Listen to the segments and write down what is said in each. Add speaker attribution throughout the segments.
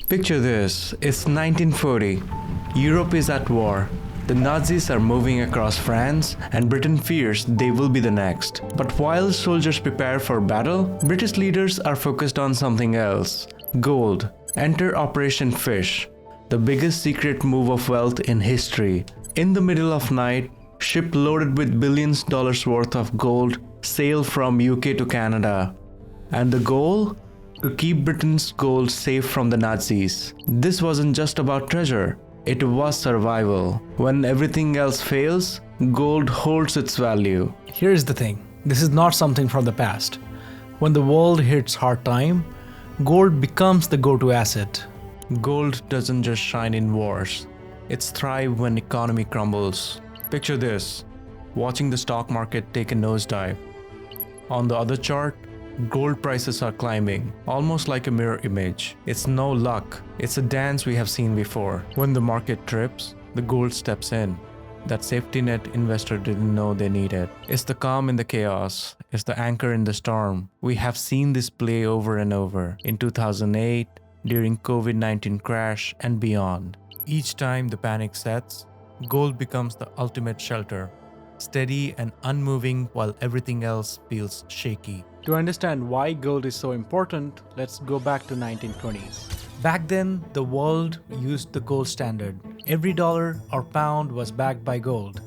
Speaker 1: Picture this, it's 1940. Europe is at war. The Nazis are moving across France, and Britain fears they will be the next. But while soldiers prepare for battle, British leaders are focused on something else. Gold. Enter Operation Fish, the biggest secret move of wealth in history. In the middle of night, ship loaded with billions dollars worth of gold sail from UK to Canada. And the goal? To keep Britain's gold safe from the Nazis. This wasn't just about treasure, it was survival. When everything else fails, gold holds its value.
Speaker 2: Here's the thing, this is not something from the past. When the world hits hard time, gold becomes the go-to asset.
Speaker 1: Gold doesn't just shine in wars, it's thrive when economy crumbles. Picture this, watching the stock market take a nosedive. On the other chart, gold prices are climbing, almost like a mirror image. It's no luck, it's a dance we have seen before. When the market trips, the gold steps in. That safety net investor didn't know they needed. It's the calm in the chaos, it's the anchor in the storm. We have seen this play over and over, in 2008, during COVID-19 crash and beyond. Each time the panic sets, gold becomes the ultimate shelter, steady and unmoving while everything else feels shaky.
Speaker 2: To understand why gold is so important, let's go back to 1920s. Back then, the world used the gold standard. Every dollar or pound was backed by gold.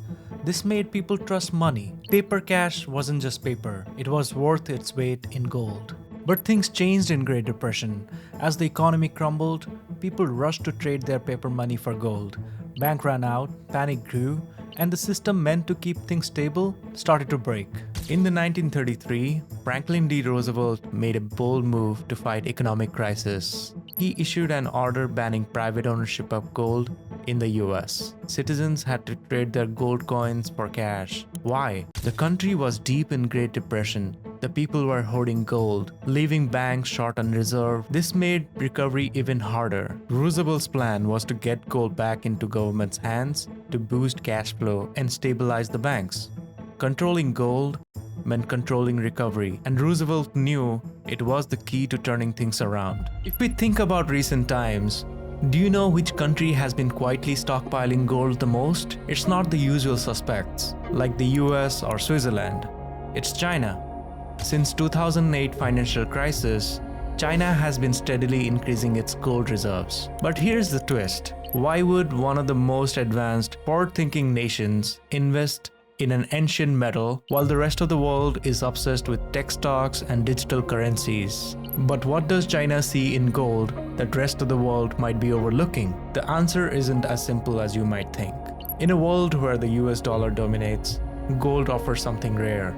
Speaker 2: This made people trust money. Paper cash wasn't just paper, it was worth its weight in gold. But things changed in Great Depression. As the economy crumbled, people rushed to trade their paper money for gold. Bank ran out, panic grew, and the system meant to keep things stable started to break. In the 1933, Franklin D. Roosevelt made a bold move to fight economic crisis. He issued an order banning private ownership of gold in the US. Citizens had to trade their gold coins for cash. Why? The country was deep in Great Depression. The people were hoarding gold, leaving banks short on reserve. This made recovery even harder. Roosevelt's plan was to get gold back into government's hands to boost cash flow and stabilize the banks. Controlling gold meant controlling recovery, and Roosevelt knew it was the key to turning things around. If we think about recent times, do you know which country has been quietly stockpiling gold the most? It's not the usual suspects, like the US or Switzerland. It's China. Since 2008 financial crisis, China has been steadily increasing its gold reserves. But here's the twist. Why would one of the most advanced, forward-thinking nations invest in an ancient metal while the rest of the world is obsessed with tech stocks and digital currencies? But what does China see in gold that rest of the world might be overlooking? The answer isn't as simple as you might think. In a world where the US dollar dominates, gold offers something rare: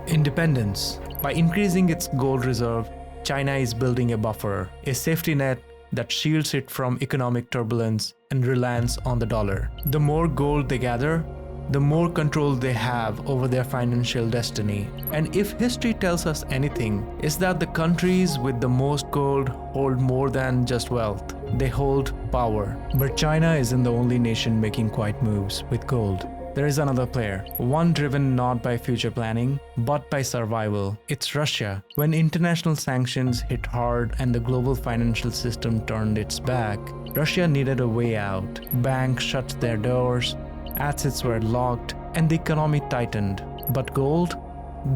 Speaker 2: independence. By increasing its gold reserve, China is building a buffer, a safety net that shields it from economic turbulence and reliance on the dollar. The more gold they gather, the more control they have over their financial destiny. And if history tells us anything, it's that the countries with the most gold hold more than just wealth. They hold power. But China isn't the only nation making quiet moves with gold. There is another player, one driven not by future planning, but by survival. It's Russia. When international sanctions hit hard and the global financial system turned its back, Russia needed a way out. Banks shut their doors, assets were locked, and the economy tightened. But gold?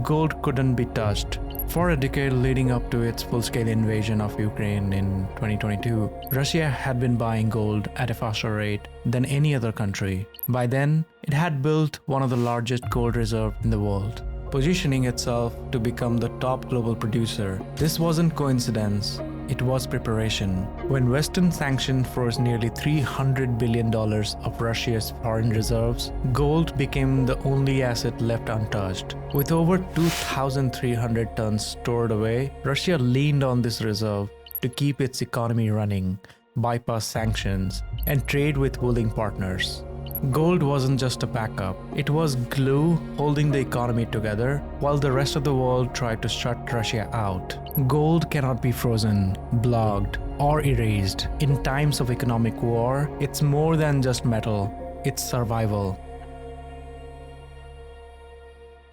Speaker 2: Gold couldn't be touched. For a decade leading up to its full-scale invasion of Ukraine in 2022, Russia had been buying gold at a faster rate than any other country. By then, it had built one of the largest gold reserves in the world, positioning itself to become the top global producer. This wasn't coincidence, it was preparation. When Western sanctions froze nearly $300 billion of Russia's foreign reserves, gold became the only asset left untouched. With over 2,300 tons stored away, Russia leaned on this reserve to keep its economy running, bypass sanctions, and trade with willing partners. Gold wasn't just a backup, it was glue holding the economy together while the rest of the world tried to shut Russia out. Gold cannot be frozen, blocked, or erased. In times of economic war, it's more than just metal, it's survival.